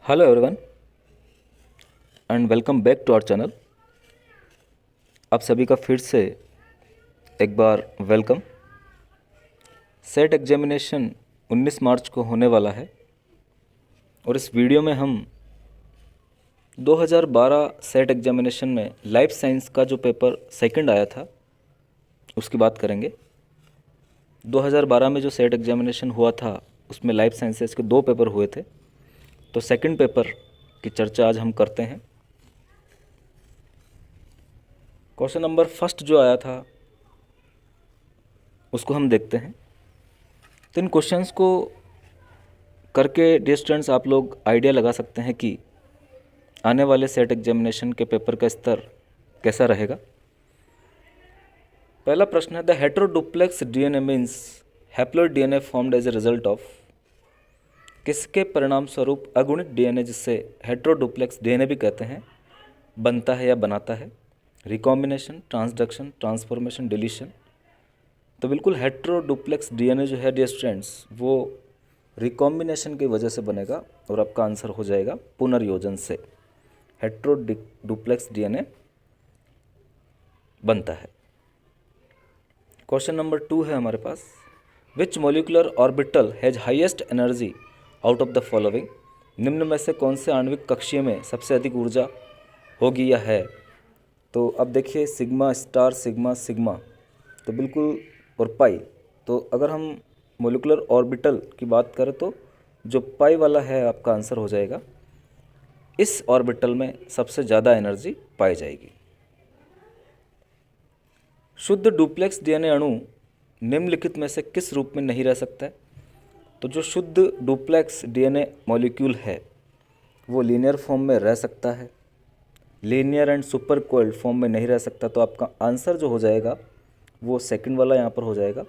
Hello everyone and welcome back to our channel. आप सभी का फिर से एक बार वेलकम। सेट एग्जामिनेशन 19 मार्च को होने वाला है और इस वीडियो में हम 2012 सेट एग्जामिनेशन में लाइफ साइंस का जो पेपर सेकंड आया था उसकी बात करेंगे। 2012 में जो सेट एग्जामिनेशन हुआ था उसमें लाइफ साइंसेस के 2 पेपर हुए थे, तो सेकंड पेपर की चर्चा आज हम करते हैं। क्वेश्चन नंबर फर्स्ट जो आया था उसको हम देखते हैं। तो इन क्वेश्चंस को करके डियर स्टूडेंट्स आप लोग आइडिया लगा सकते हैं कि आने वाले सेट एग्जामिनेशन के पेपर का स्तर कैसा रहेगा। पहला प्रश्न है, the heteroduplex DNA means haploid DNA formed as a result of. किसके परिणाम स्वरूप अगुणित डीएनए, जिससे हेटेरोडुप्लेक्स डीएनए भी कहते हैं, बनता है या बनाता है। Recombination, transduction, transformation, deletion. तो बिल्कुल हेटेरोडुप्लेक्स डीएनए जो है डियर स्टूडेंट्स वो रिकॉम्बिनेशन की वजह से बनेगा और आपका आंसर हो जाएगा पुनर्योजन से हेटेरोडुप्लेक्स डीएनए बनता है। क्वेश्चन नंबर 2 है हमारे पास, which molecular orbital has highest energy out of the following. निम्न में से कौन से आणविक कक्षीय में सबसे अधिक ऊर्जा होगी या है। तो अब देखिए सिग्मा स्टार, सिग्मा सिग्मा, तो बिल्कुल, और पाई। तो अगर हम मोलिकुलर ऑर्बिटल की बात करें तो जो पाई वाला है आपका आंसर हो जाएगा। इस ऑर्बिटल में सबसे ज़्यादा एनर्जी पाई जाएगी। शुद्ध डुप्लेक्स डीएनए अणु निम्नलिखित में से किस रूप में नहीं रह सकता है। तो जो शुद्ध डुप्लेक्स डीएनए मॉलिक्यूल है वो लीनियर फॉर्म में रह सकता है, linear and super coiled form में नहीं रह सकता। तो आपका आंसर जो हो जाएगा वो सेकंड वाला यहाँ पर हो जाएगा।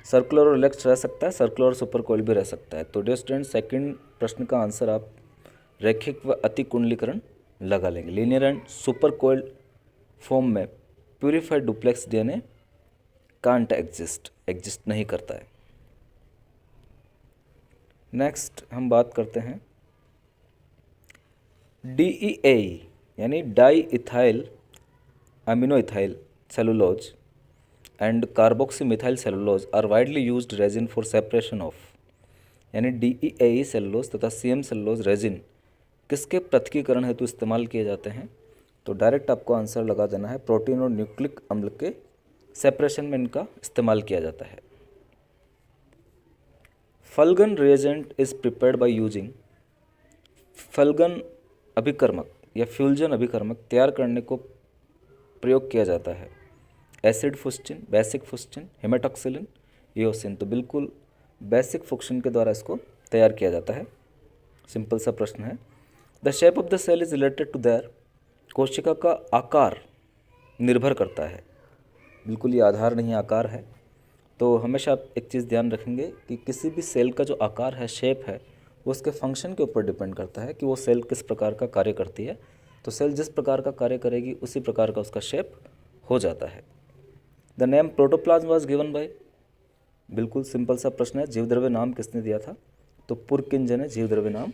सर्कुलर और रिलैक्स्ड रह सकता है, सर्कुलर और सुपर कोइल्ड भी रह सकता है। तो डियर स्टूडेंट सेकंड प्रश्न का आंसर आप रैखिक व अति कुंडलीकरण लगा लेंगे। Linear and super coiled form में purified duplex DNA can't exist नहीं करता है। नेक्स्ट हम बात करते हैं DEA यानी diethyl aminoethyl cellulose and carboxymethyl cellulose are widely used resin for separation of. यानी DEAE सेलुलोज तथा CM सेलुलोज रेजिन किसके पृथक्कीकरण हेतु इस्तेमाल किए जाते हैं। तो डायरेक्ट आपको आंसर लगा देना है, प्रोटीन और न्यूक्लिक अम्ल के सेपरेशन में इनका इस्तेमाल किया जाता है। Feulgen reagent is prepared by using. Feulgen अभिकर्मक या फ्यूजन अभिकर्मक तैयार करने को प्रयोग किया जाता है। Acid fuchsin, basic fuchsin, haematoxylin, eosin. तो बिल्कुल बेसिक फुस्चिन के द्वारा इसको तैयार किया जाता है। सिंपल सा प्रश्न है। The shape of the cell is related to their. कोशिका का आकार निर्भर करता है। बिल्कुल ये आधार नहीं आकार है। तो हमेशा आप एक चीज़ ध्यान रखेंगे कि किसी भी सेल का जो आकार है, शेप है, वो उसके फंक्शन के ऊपर डिपेंड करता है कि वो सेल किस प्रकार का कार्य करती है। तो सेल जिस प्रकार का कार्य करेगी उसी प्रकार का उसका शेप हो जाता है। The name protoplasm was given by. बिल्कुल सिंपल सा प्रश्न है, जीवद्रव्य नाम किसने दिया था। तो पुरकिंजे ने जीवद्रव्य नाम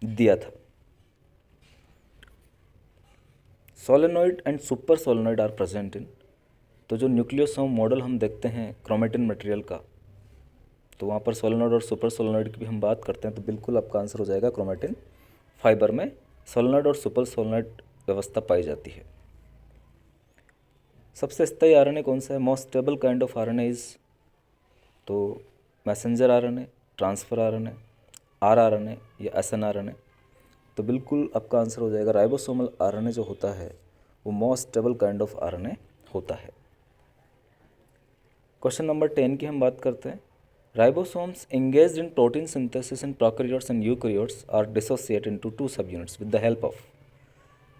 दिया था। Solenoid and super solenoid are present in. तो जो न्यूक्लियोसोम मॉडल हम देखते हैं क्रोमेटिन मटेरियल का, तो वहाँ पर सोलेनॉइड और सुपर सोलेनॉइड की भी हम बात करते हैं। तो बिल्कुल आपका आंसर हो जाएगा क्रोमेटिन फाइबर में सोलेनॉइड और सुपर सोलेनॉइड व्यवस्था पाई जाती है। सबसे स्थायी आरएनए कौन सा है। Most stable kind of RNA is. तो messenger RNA, transfer RNA, rRNA या एसएनआरएनए। तो बिल्कुल आपका आंसर हो जाएगा राइबोसोमल आरएनए जो होता है वो most stable kind of RNA होता है। क्वेश्चन नंबर 10 की हम बात करते हैं। Ribosomes engaged in protein synthesis in prokaryotes and eukaryotes are dissociated into 2 subunits with the help of।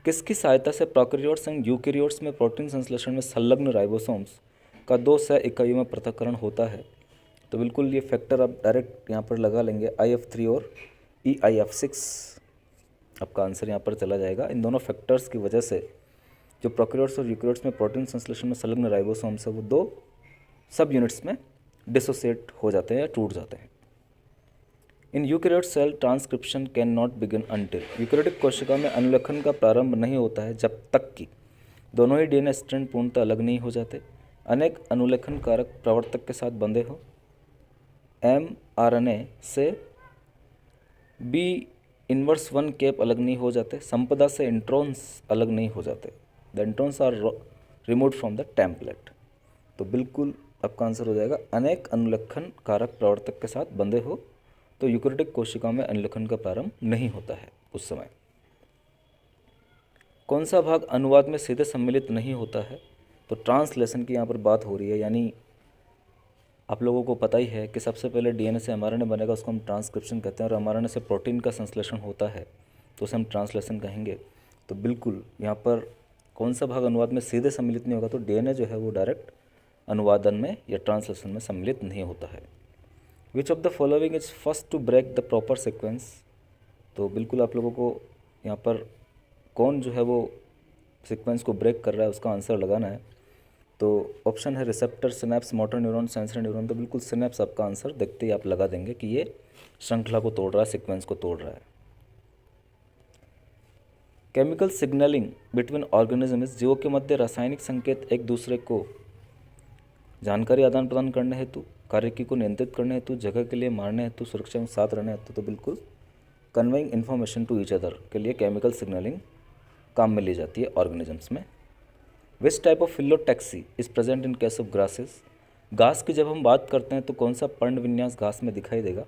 किसकी सहायता से प्रोकैरियोट्स एंड यूकैरियोट्स में प्रोटीन संश्लेषण में संलग्न राइबोसोम्स का 2 सह इकाइयों में पृथक्करण होता है। तो बिल्कुल ये फैक्टर आप डायरेक्ट यहाँ पर लगा लेंगे, IF3 और EIF6 आपका आंसर यहाँ पर चला जाएगा। इन दोनों फैक्टर्स की वजह से जो प्रोकैरियोट्स और यूकैरियोट्स में प्रोटीन संश्लेषण में संलग्न राइबोसोम्स है वो 2 सब यूनिट्स में डिसोसिएट हो जाते हैं या टूट जाते हैं। In eukaryote cell transcription cannot begin until, eukaryotic कोशिका में अनुलेखन का प्रारंभ नहीं होता है जब तक कि दोनों ही डीएनए स्ट्रैंड पूर्णतः अलग नहीं हो जाते, अनेक अनुलेखन कारक प्रवर्तक के साथ बंधे हो, mRNA से B−1 कैप अलग नहीं हो जाते, संपदा से इंट्रॉन्स अलग नहीं हो जाते, the introns are removed from the template. तो बिल्कुल आपका आंसर हो जाएगा अनेक अनुलेखन कारक प्रवर्तक के साथ बंधे हो तो यूकैरियोटिक कोशिका में अनुलेखन का प्रारंभ नहीं होता है उस समय। कौन सा भाग अनुवाद में सीधे सम्मिलित नहीं होता है? तो ट्रांसलेशन की यहाँ पर बात हो रही है, यानी आप लोगों को पता ही है कि सबसे पहले डीएनए से एमआरएनए बनेगा, उसको हम ट्रांसक्रिप्शन कहते हैं, और एमआरएनए से प्रोटीन का संश्लेषण होता है तो उसे हम ट्रांसलेशन कहेंगे। तो बिल्कुल यहाँ पर कौन सा भाग अनुवाद में सीधे सम्मिलित नहीं होगा? तो डीएनए जो है वो डायरेक्ट अनुवादन में या ट्रांसलेशन में सम्मिलित नहीं होता है। Which of the following is first to break the proper sequence? तो बिल्कुल आप लोगों को यहाँ पर कौन जो है वो सीक्वेंस को ब्रेक कर रहा है उसका आंसर लगाना है। तो ऑप्शन है receptor, synapse, motor neuron, sensory neuron. तो बिल्कुल सिनेप्स आपका आंसर देखते ही आप लगा देंगे कि ये श्रृंखला को तोड़ रहा है, सीक्वेंस को तोड़ रहा है। केमिकल सिग्नलिंग बिटवीन ऑर्गेनिजम्स, जीवों के मध्य रासायनिक संकेत एक दूसरे को जानकारी आदान प्रदान करने हेतु, कार्यकी को नियंत्रित करने हेतु, जगह के लिए मारने हेतु, सुरक्षा में साथ रहने हेतु। तो बिल्कुल conveying information to each other के लिए केमिकल सिग्नलिंग काम में ली जाती है ऑर्गेनिजम्स में। Which type of phyllotaxy is present in case of grasses? घास की जब हम बात करते हैं तो कौन सा पर्ण विन्यास घास में दिखाई देगा?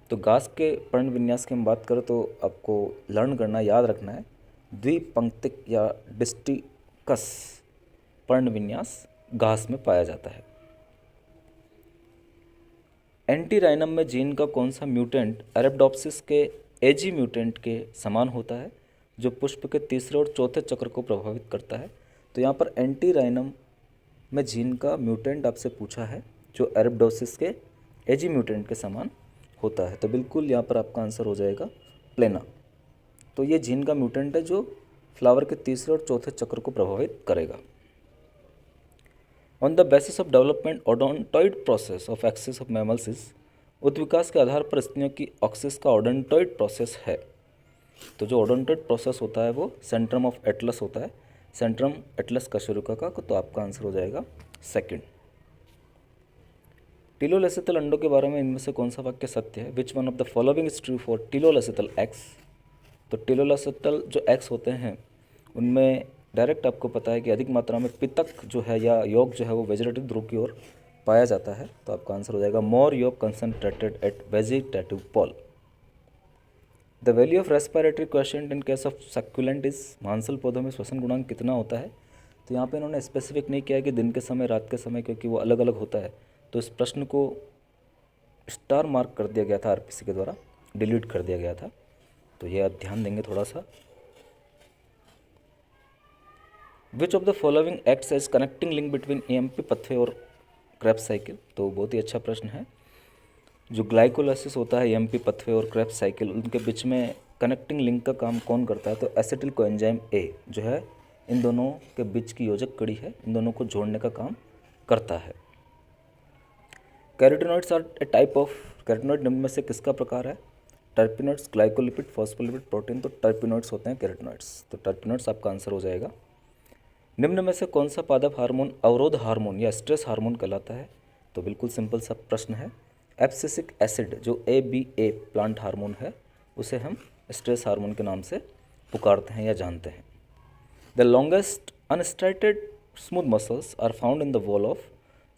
तो घास के पर्ण विन्यास की हम बात करें तो आपको लर्न करना, याद रखना है, द्विपंक्तिक या डिस्टिकस पर्ण विन्यास घास में पाया जाता है। एंटीराइनम में जीन का कौन सा म्यूटेंट अरेबिडोप्सिस के एजी म्यूटेंट के समान होता है जो पुष्प के तीसरे और चौथे चक्र को प्रभावित करता है? तो यहाँ पर एंटीराइनम में जीन का म्यूटेंट आपसे पूछा है जो अरेबिडोप्सिस के एजी म्यूटेंट के समान होता है। तो बिल्कुल यहाँ पर आपका आंसर हो जाएगा प्लेना। तो ये जीन का म्यूटेंट है जो फ्लावर के तीसरे और चौथे चक्र को प्रभावित करेगा। On the basis of development odontoid process of axis of mammals is, उत्विकास के आधार पर स्त्रियों की ऑक्सिस का ओडोंटॉइड प्रोसेस है। तो जो ओडोंटॉइड प्रोसेस होता है वो सेंट्रम ऑफ एटलस होता है, सेंट्रम एटलस कशेरुका का। तो आपका आंसर हो जाएगा सेकंड। टिलोलेसितल अंडों के बारे में इनमें से कौन सा वाक्य सत्य है? Which one of the following is true for telolecithal eggs? तो टिलोलेसितल जो एग्स होते हैं उनमें डायरेक्ट आपको पता है कि अधिक मात्रा में पितक जो है या योग जो है वो वेजिटेटिव ध्रुव की ओर पाया जाता है। तो आपका आंसर हो जाएगा मोर योग concentrated at vegetative pole. The value of respiratory question in case of succulent is, मांसल पौधों में श्वसन गुणांक कितना होता है? तो यहाँ पे इन्होंने स्पेसिफिक नहीं किया है कि दिन के समय रात के समय, क्योंकि वो अलग अलग होता है। तो इस प्रश्न को स्टार मार्क कर दिया गया था आरपीसी के द्वारा, डिलीट कर दिया गया था। तो ये आप ध्यान देंगे थोड़ा सा। Which of the following acts as connecting link between AMP pathway और क्रेब्स साइकिल? तो बहुत ही अच्छा प्रश्न है। जो ग्लाइकोलाइसिस होता है एएमपी पथवे और क्रेब्स साइकिल, उनके बीच में कनेक्टिंग लिंक का काम कौन करता है? तो एसिटिल कोएंजाइम ए जो है इन दोनों के बीच की योजक कड़ी है, इन दोनों को जोड़ने का काम करता है। Carotenoids are a type of, carotenoid निम्न में से किसका प्रकार है? Terpenoids, glycolipid, phospholipid, protein. तो टर्पिनॉइड्स होते हैं कैरोटिनॉइड्स। तो टर्पिनॉइड्स आपका आंसर हो जाएगा। निम्न में से कौन सा पादप हार्मोन अवरोध हार्मोन या स्ट्रेस हार्मोन कहलाता है? तो बिल्कुल सिंपल सा प्रश्न है। एब्सिसिक एसिड जो ABA प्लांट हार्मोन है उसे हम स्ट्रेस हार्मोन के नाम से पुकारते हैं या जानते हैं। The longest unstriated smooth muscles are found in the wall of,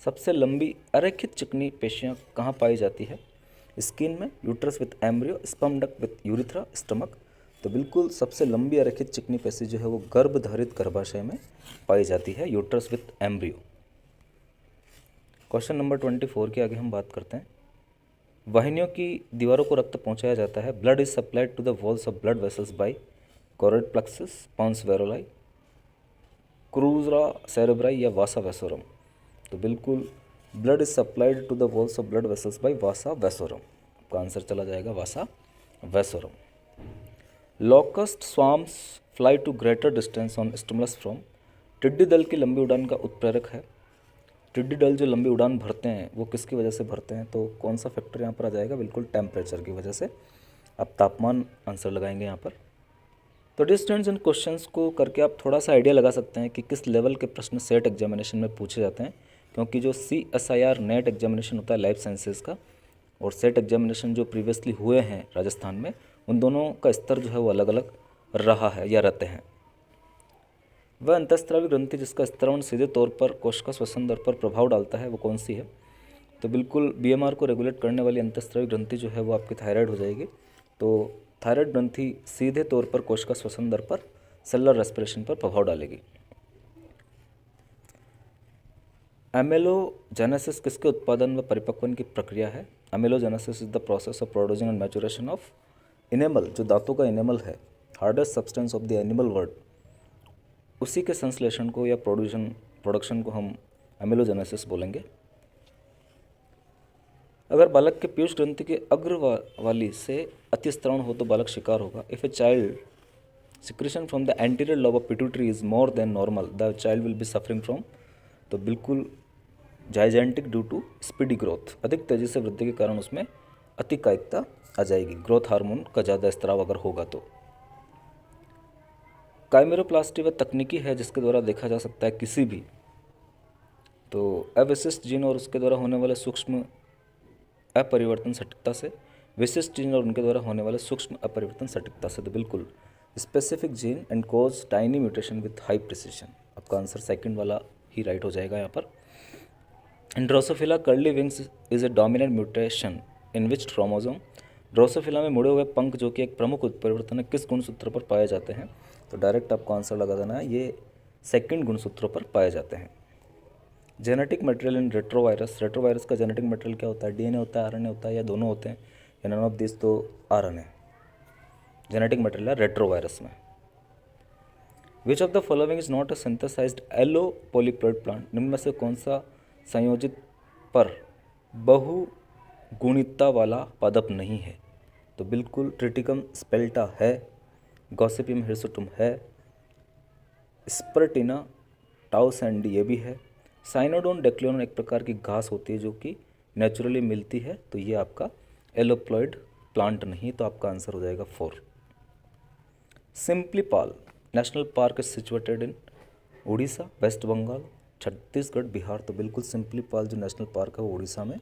सबसे लंबी अरेखित चिकनी पेशियाँ कहाँ पाई जाती है? स्किन में, uterus with embryo, sperm duct with urethra, stomach. तो बिल्कुल सबसे लंबी अरेखित चिकनी पेशी जो है वो गर्भधारित गर्भाशय में पाई जाती है, uterus with embryo. Question number 24 के आगे हम बात करते हैं। वाहिनियों की दीवारों को रक्त पहुंचाया जाता है। Blood is supplied to the walls of blood vessels by choroid plexus, pons varolii, crura cerebri या वासा वेसोरम। तो बिल्कुल blood is supplied to the walls of blood vessels by vasa vasorum. आपका आंसर चला जाएगा vasa vasorum. Locust swarms fly to greater distance on stimulus from, टिड्डी दल की लंबी उड़ान का उत्प्रेरक है टिड्डी दल जो लंबी उड़ान भरते हैं वो किसकी वजह से भरते हैं, तो कौन सा फैक्टर यहाँ पर आ जाएगा, बिल्कुल टेम्परेचर की वजह से। आप तापमान आंसर लगाएंगे यहाँ पर। तो डियर स्टूडेंट्स, इन क्वेश्चंस को करके आप थोड़ा सा आइडिया लगा सकते हैं कि किस लेवल के प्रश्न सेट एग्जामिनेशन में पूछे जाते हैं, क्योंकि जो CSIR नेट एग्जामिनेशन होता है लाइफ साइंसेज का, और सेट एग्जामिनेशन जो प्रीवियसली हुए हैं राजस्थान में, उन दोनों का स्तर जो है वो अलग अलग रहा है या रहते हैं। वह अंतःस्रावी ग्रंथि जिसका स्त्रवण सीधे तौर पर कोशिका श्वसन दर पर प्रभाव डालता है वो कौन सी है, तो बिल्कुल BMR को रेगुलेट करने वाली अंतःस्रावी ग्रंथि जो है वो आपकी थायराइड हो जाएगी। तो थायराइड ग्रंथि सीधे तौर पर कोशिका श्वसन दर पर, सेलुलर रेस्पिरेशन पर प्रभाव डालेगी। एमेलोजेनेसिस किसके उत्पादन व परिपक्वन की प्रक्रिया है, amelogenesis is the process of producing and maturation of enamel, जो दांतों का इनेमल है, hardest substance of the animal world, उसी के संश्लेषण को या प्रोडक्शन को हम एमेलोजेनेसिस बोलेंगे। अगर बालक के पीयूष ग्रंथि के अग्र वाली से अतिस्त्रवण हो तो बालक शिकार होगा। If a child secretion from the anterior lobe of pituitary is more than normal the child will be suffering from, तो बिल्कुल gigantic due to speedy growth, अधिक तेजी से वृद्धि के कारण उसमें अतिकायिकता आ जाएगी, ग्रोथ हार्मोन का ज़्यादा स्त्राव अगर होगा तो। काइमेरोप्लास्टी वह तकनीकी है जिसके द्वारा देखा जा सकता है किसी भी, तो अविशिष्ट जीन और उसके द्वारा होने वाले सूक्ष्म अपरिवर्तन सटीकता से, विशिष्ट जीन और उनके द्वारा होने वाले सूक्ष्म अपरिवर्तन सटीकता से, तो बिल्कुल specific gene and cause tiny mutation with high precision. आपका आंसर सेकंड वाला ही राइट हो जाएगा यहाँ पर। Drosophila curly wings is a dominant mutation in which chromosome, Drosophila में मुड़े हुए पंख जो कि एक प्रमुख उत्परिवर्तन है किस गुणसूत्र पर पाए जाते हैं, तो डायरेक्ट आपको आंसर लगा देना है, ये सेकंड गुणसूत्रों पर पाए जाते हैं। Genetic material in retrovirus, retrovirus का जेनेटिक मटेरियल क्या होता है, DNA होता है, RNA होता है, या दोनों होते हैं, या नन ऑफ दिस, तो RNA जेनेटिक मटेरियल है रेट्रोवायरस में। Which of the following is not a synthesized allopolyploid plant, निम्न में से कौन सा संयोजित पर बहुगुणितता वाला पादप नहीं है, तो बिल्कुल ट्रिटिकम स्पेल्टा है, गॉसिपियम हिरसुटुम है, स्पर्टिना टाउसेंडी ये भी है, साइनोडोन डेक्लियोन एक प्रकार की घास होती है जो कि नेचुरली मिलती है, तो ये आपका एलोप्लॉइड प्लांट नहीं, तो आपका आंसर हो जाएगा 4। Simlipal national park is situated in Orissa, West Bengal, Chhattisgarh, Bihar, तो बिल्कुल सिंपलीपाल जो नेशनल पार्क है वो उड़ीसा में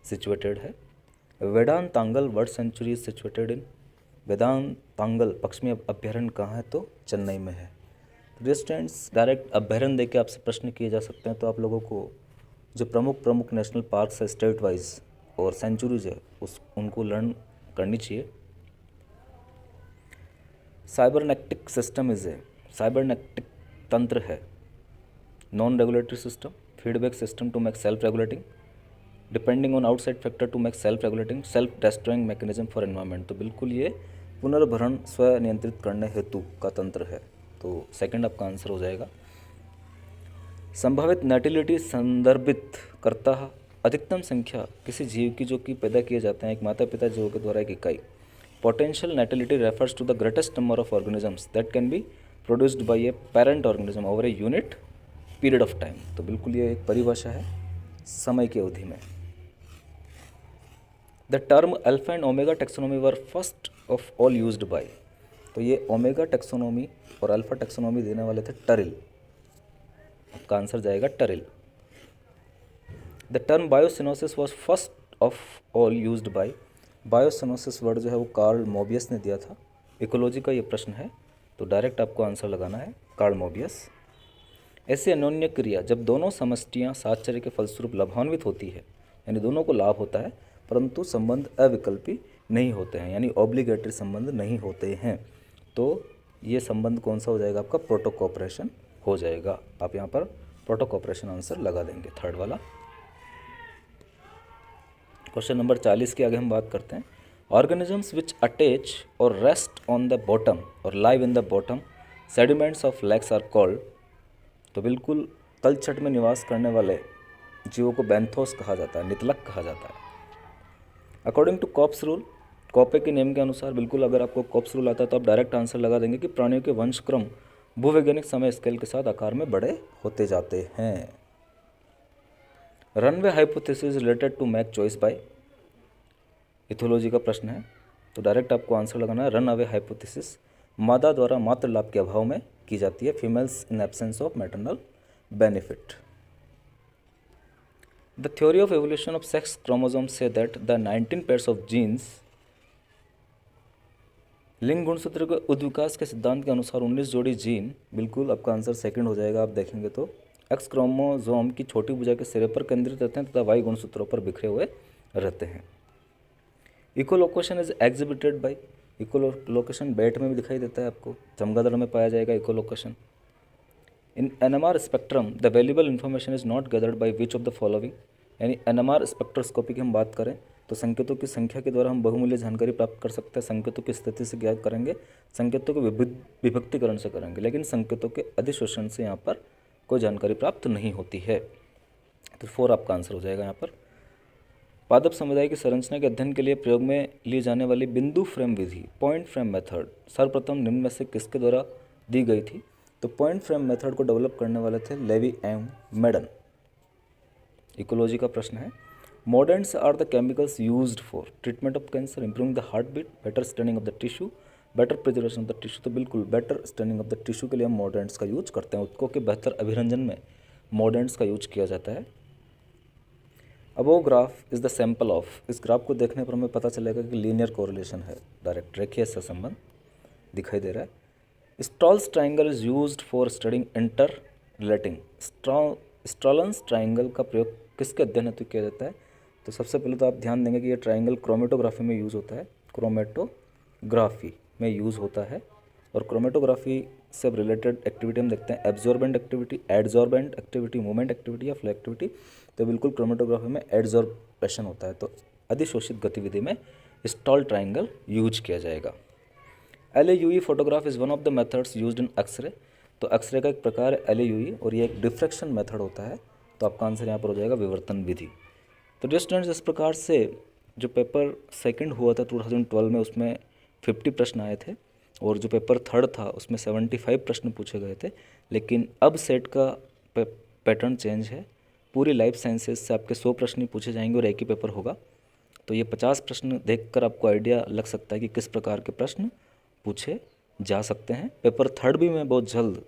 सिचुएटेड है। Vedanthangal bird sanctuary is situated in, Vedanthangal पक्षी अभ्यारण्य कहाँ है, तो चेन्नई में है। डियर स्टूडेंट्स, डायरेक्ट अभ्यारण्य देके आपसे प्रश्न किए जा सकते हैं, तो आप लोगों को जो प्रमुख नेशनल पार्क्स है स्टेट वाइज और सेंचुरीज है उनको लर्न करनी चाहिए। Cybernetic system is a, cybernetic तंत्र है, non regulatory system, feedback system to make self regulating, depending on outside factor to make self regulating, self destroying mechanism for environment, तो बिल्कुल ये पुनर्भरण स्व नियंत्रित करने हेतु का तंत्र है, तो सेकंड आपका आंसर हो जाएगा। संभावित नैटिलिटी संदर्भित करता है अधिकतम संख्या किसी जीव की जो कि पैदा किए जाते हैं एक माता पिता जीवों के द्वारा एक इकाई। Potential natality refers to the greatest number of organisms that can be produced by a parent organism over a unit period of time, तो बिल्कुल ये एक परिभाषा है समय की अवधि में। The term alpha and omega taxonomy were first of all used by, तो ये ओमेगा टेक्सोनोमी और अल्फा टेक्सोनोमी देने वाले थे टरिल, आपका आंसर जाएगा Turrill. The term biocoenosis was first of all used by, biocoenosis word जो है वो कार्ल मोबियस ने दिया था। इकोलॉजी का ये प्रश्न है, तो डायरेक्ट आपको आंसर लगाना है कार्ल मोबियस। ऐसी अन्योन्य क्रिया जब दोनों समष्टियाँ साहचर्य के फलस्वरूप लाभान्वित होती है, यानी दोनों को लाभ होता है परंतु संबंध अविकल्पी नहीं होते हैं, यानी ऑब्लिगेटरी संबंध नहीं होते हैं, तो ये संबंध कौन सा हो जाएगा आपका, प्रोटो कोऑपरेशन हो जाएगा। आप यहाँ पर प्रोटो कोऑपरेशन आंसर लगा देंगे, थर्ड वाला। क्वेश्चन नंबर 40 की आगे हम बात करते हैं। Organisms which attach or rest on the bottom or live in the bottom sediments of lakes are called, तो बिल्कुल तलछट में निवास करने वाले जीवों को बेंथोस कहा जाता है, नितलक कहा जाता है। अकॉर्डिंग टू कॉप्स रूल, कॉपे के नियम के अनुसार, बिल्कुल अगर आपको कॉप्स रूल आता है तो आप डायरेक्ट आंसर लगा देंगे कि प्राणियों के वंशक्रम भूवैज्ञानिक समय स्केल के साथ आकार में बड़े होते जाते हैं। Runaway hypothesis related to mate choice by, ethology का प्रश्न है, तो डायरेक्ट आपको आंसर लगाना है। रन अवे हाइपोथेसिस मादा द्वारा मातृ लाभ के अभाव में की जाती है, females in absence of maternal benefit. The theory of evolution of sex chromosome से that the 19 pairs of genes, लिंग गुणसूत्र के उद्विकास के सिद्धांत के अनुसार 19 जोड़ी जीन, बिल्कुल आपका आंसर सेकंड हो जाएगा। आप देखेंगे तो एक्स क्रोमोसोम की छोटी भुजा के सिरे पर केंद्रित रहते हैं तथा वाई गुणसूत्रों पर बिखरे हुए रहते हैं। Echolocation is exhibited by, echolocation bat में भी दिखाई देता है आपको, चमगादड़ में पाया जाएगा echolocation. In NMR spectrum the valuable information is not gathered by which of the following, यानी एनएमआर स्पेक्ट्रोस्कोपी की हम बात करें तो संकेतों की संख्या के द्वारा हम बहुमूल्य जानकारी प्राप्त कर सकते हैं। संकेतों की स्थिति से ज्ञात करेंगे, संकेतों के विभक्तिकरण से करेंगे, लेकिन संकेतों के अधिशोषण से यहाँ पर कोई जानकारी प्राप्त नहीं होती है। तो 4 आपका आंसर हो जाएगा यहाँ पर। पादप समुदाय की संरचना के अध्ययन के लिए प्रयोग में ली जाने वाली बिंदु फ्रेम विधि, पॉइंट फ्रेम मेथड, सर्वप्रथम निम्न में से किसके द्वारा दी गई थी? तो पॉइंट फ्रेम मेथड को डेवलप करने वाले थे लेवी एम मेडन। इकोलॉजी का प्रश्न है, mordants are the chemicals used for treatment of cancer, improving the heart beat, better staining of the tissue, better preservation of the tissue. तो बिल्कुल better staining of the tissue के लिए हम मॉडर्न्स का use करते हैं, उत्कों के बेहतर अभिरंजन में मॉडर्न्स का यूज किया जाता है। अबो graph is the sample of, इस ग्राफ को देखने पर हमें पता चलेगा कि लीनियर कोरिलेशन है, डायरेक्ट रेखीय सहसंबंध दिखाई दे रहा है। Stoll's triangle is used for studying inter relating, स्टॉलन्स ट्राइंगल का प्रयोग किसके अध्ययन हेतु किया जाता है? तो सबसे पहले तो आप ध्यान देंगे कि ये ट्राइंगल क्रोमेटोग्राफी में यूज़ होता है, क्रोमेटोग्राफी में यूज़ होता है। और क्रोमेटोग्राफी से रिलेटेड एक्टिविटी हम देखते हैं absorbent activity, adsorbent activity, movement activity या फ्लो एक्टिविटी। तो बिल्कुल क्रोमेटोग्राफी में एडजॉर्बेशन होता है, तो अधिशोषित गतिविधि में स्टॉल ट्राइंगल यूज किया जाएगा। LAUE photograph is one of the methods used in x-ray, तो एक्सरे का एक प्रकार है LAUE और ये एक डिफ्रैक्शन मेथड होता है, तो आपका आंसर यहाँ पर हो जाएगा विवर्तन विधि। तो डियर स्टूडेंट्स, इस प्रकार से जो पेपर सेकंड हुआ था 2012 में उसमें 50 प्रश्न आए थे और जो पेपर थर्ड था उसमें 75 प्रश्न पूछे गए थे। लेकिन अब सेट का पैटर्न चेंज है, पूरी लाइफ साइंसेज से आपके 100 प्रश्न ही पूछे जाएंगे और एक ही पेपर होगा। तो ये 50 प्रश्न देखकर आपको आइडिया लग सकता है कि किस प्रकार के प्रश्न पूछे जा सकते हैं। पेपर थर्ड भी मैं बहुत जल्द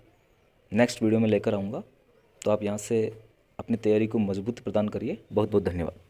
नेक्स्ट वीडियो में लेकर आऊँगा, तो आप यहाँ से अपनी तैयारी को मजबूत प्रदान करिए। बहुत बहुत धन्यवाद।